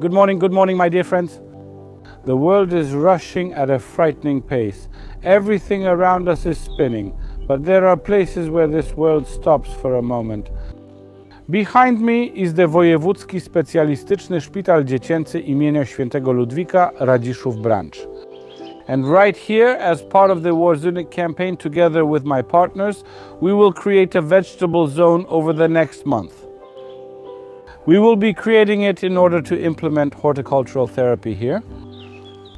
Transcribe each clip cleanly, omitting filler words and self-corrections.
Good morning, my dear friends. The world is rushing at a frightening pace. Everything around us is spinning, but there are places where this world stops for a moment. Behind me is the Wojewódzki Specjalistyczny Szpital Dziecięcy imienia Świętego Ludwika, Radziszów branch. And right here, as part of the Warzywnik campaign, together with my partners, we will create a vegetable zone over the next month. We will be creating it in order to implement horticultural therapy here.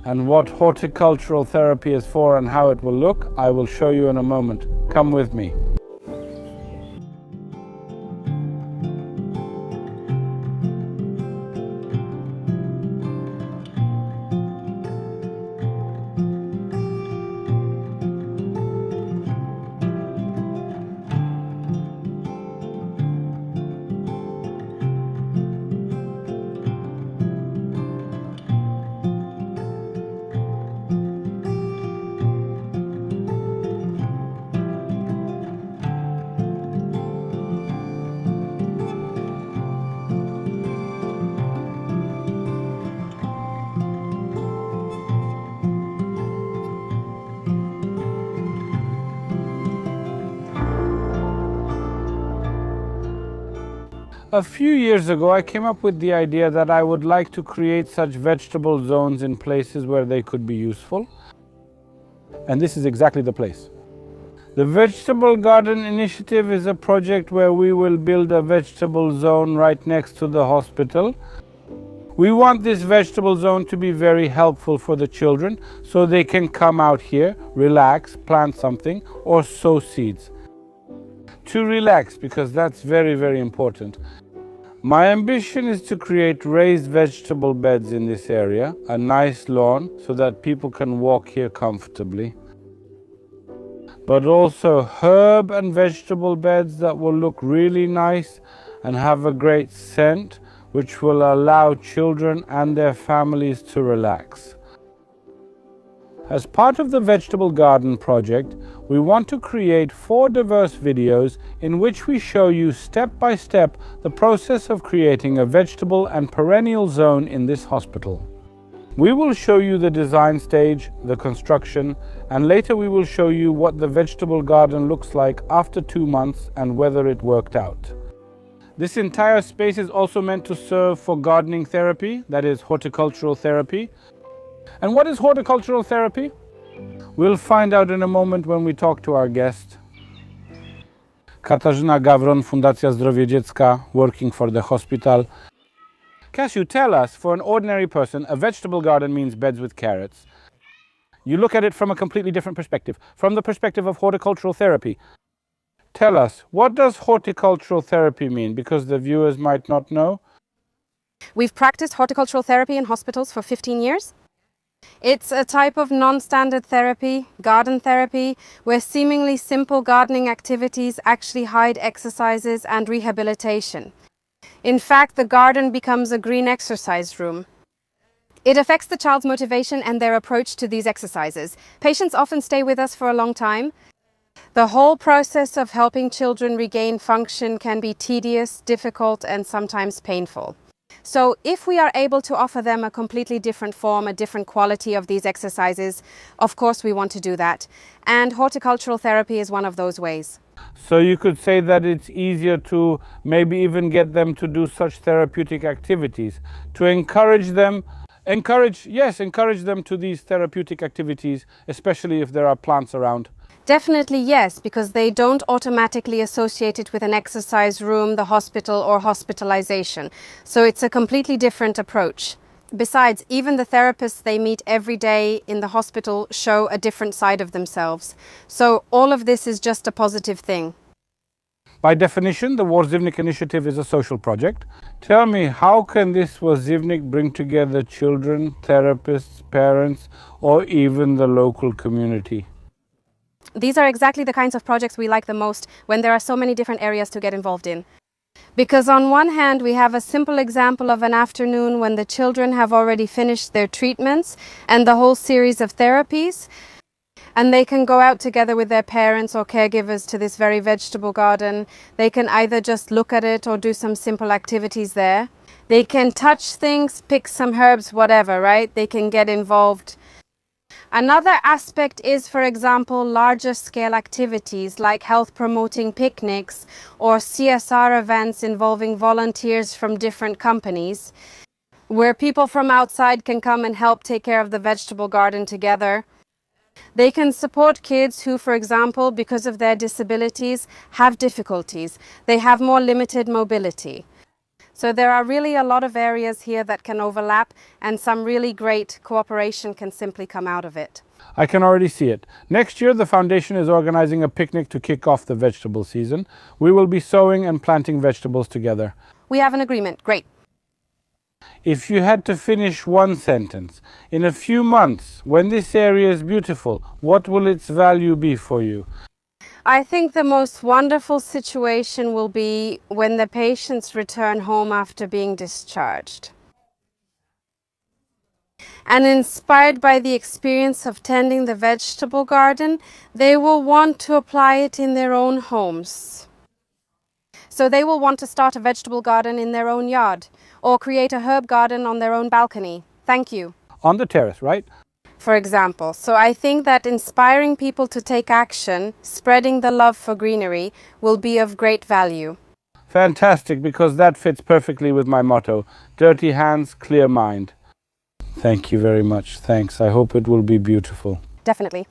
And what horticultural therapy is for and how it will look, I will show you in a moment. Come with me. A few years ago, I came up with the idea that I would like to create such vegetable zones in places where they could be useful. And this is exactly the place. The Vegetable Garden Initiative is a project where we will build a vegetable zone right next to the hospital. We want this vegetable zone to be very helpful for the children, so they can come out here, relax, plant something, or sow seeds. To relax, because that's very, very important. My ambition is to create raised vegetable beds in this area, a nice lawn so that people can walk here comfortably. But also herb and vegetable beds that will look really nice and have a great scent, which will allow children and their families to relax. As part of the Vegetable Garden project, we want to create 4 diverse videos in which we show you step by step the process of creating a vegetable and perennial zone in this hospital. We will show you the design stage, the construction, and later we will show you what the vegetable garden looks like after 2 months and whether it worked out. This entire space is also meant to serve for gardening therapy, that is horticultural therapy. And what is horticultural therapy? We'll find out in a moment when we talk to our guest. Katarzyna Gawron, Fundacja Zdrowie Dziecka, working for the hospital. Kasiu, tell us, for an ordinary person, a vegetable garden means beds with carrots. You look at it from a completely different perspective, from the perspective of horticultural therapy. Tell us, what does horticultural therapy mean? Because the viewers might not know. We've practiced horticultural therapy in hospitals for 15 years. It's a type of non-standard therapy, garden therapy, where seemingly simple gardening activities actually hide exercises and rehabilitation. In fact, the garden becomes a green exercise room. It affects the child's motivation and their approach to these exercises. Patients often stay with us for a long time. The whole process of helping children regain function can be tedious, difficult, and sometimes painful. So if we are able to offer them a completely different form, a different quality of these exercises, of course we want to do that. And horticultural therapy is one of those ways. So you could say that it's easier to maybe even get them to do such therapeutic activities, to encourage them to these therapeutic activities, especially if there are plants around. Definitely yes, because they don't automatically associate it with an exercise room, the hospital, or hospitalization. So it's a completely different approach. Besides, even the therapists they meet every day in the hospital show a different side of themselves. So all of this is just a positive thing. By definition, the Warzywnik initiative is a social project. Tell me, how can this Warzywnik bring together children, therapists, parents, or even the local community? These are exactly the kinds of projects we like the most when there are so many different areas to get involved in. Because on one hand, we have a simple example of an afternoon when the children have already finished their treatments and the whole series of therapies, and they can go out together with their parents or caregivers to this very vegetable garden. They can either just look at it or do some simple activities there. They can touch things, pick some herbs, whatever, right? They can get involved. Another aspect is, for example, larger scale activities like health promoting picnics or CSR events involving volunteers from different companies, where people from outside can come and help take care of the vegetable garden together. They can support kids who, for example, because of their disabilities, have difficulties. They have more limited mobility. So there are really a lot of areas here that can overlap, and some really great cooperation can simply come out of it. I can already see it. Next year, the foundation is organizing a picnic to kick off the vegetable season. We will be sowing and planting vegetables together. We have an agreement. Great. If you had to finish one sentence, in a few months, when this area is beautiful, what will its value be for you? I think the most wonderful situation will be when the patients return home after being discharged. And inspired by the experience of tending the vegetable garden, they will want to apply it in their own homes. So they will want to start a vegetable garden in their own yard or create a herb garden on their own balcony. Thank you. On the terrace, right? For example. So I think that inspiring people to take action, spreading the love for greenery, will be of great value. Fantastic, because that fits perfectly with my motto, dirty hands, clear mind. Thank you very much. Thanks. I hope it will be beautiful. Definitely.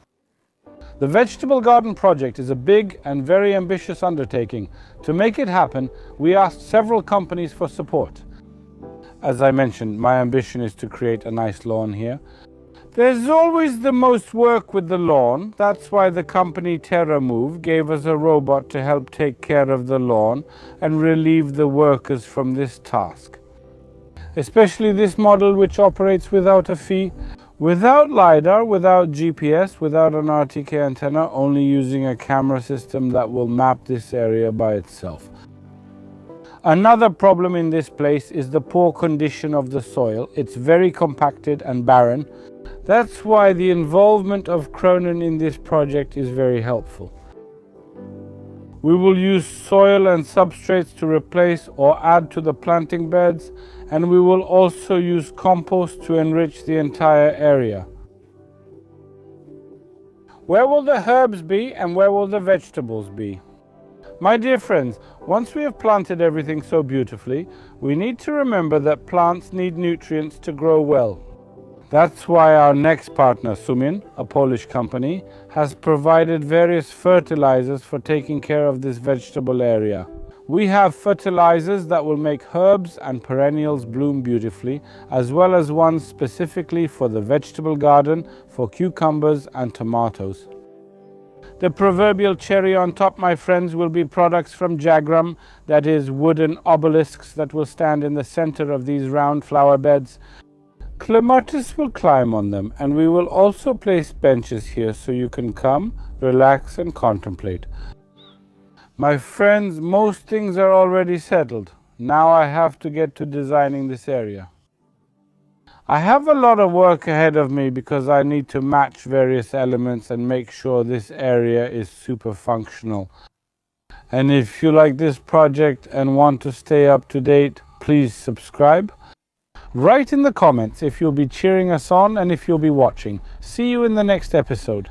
The Vegetable Garden project is a big and very ambitious undertaking. To make it happen, we asked several companies for support. As I mentioned, my ambition is to create a nice lawn here. There's always the most work with the lawn. That's why the company TerraMove gave us a robot to help take care of the lawn and relieve the workers from this task. Especially this model, which operates without a fee, without LiDAR, without GPS, without an RTK antenna, only using a camera system that will map this area by itself. Another problem in this place is the poor condition of the soil. It's very compacted and barren. That's why the involvement of Cronin in this project is very helpful. We will use soil and substrates to replace or add to the planting beds, and we will also use compost to enrich the entire area. Where will the herbs be and where will the vegetables be? My dear friends, once we have planted everything so beautifully, we need to remember that plants need nutrients to grow well. That's why our next partner, Sumin, a Polish company, has provided various fertilizers for taking care of this vegetable area. We have fertilizers that will make herbs and perennials bloom beautifully, as well as ones specifically for the vegetable garden, for cucumbers and tomatoes. The proverbial cherry on top, my friends, will be products from Jagram, that is wooden obelisks that will stand in the center of these round flower beds. Clematis will climb on them, and we will also place benches here so you can come, relax and contemplate. My friends, most things are already settled. Now I have to get to designing this area. I have a lot of work ahead of me because I need to match various elements and make sure this area is super functional. And if you like this project and want to stay up to date, please subscribe. Write in the comments if you'll be cheering us on and if you'll be watching. See you in the next episode.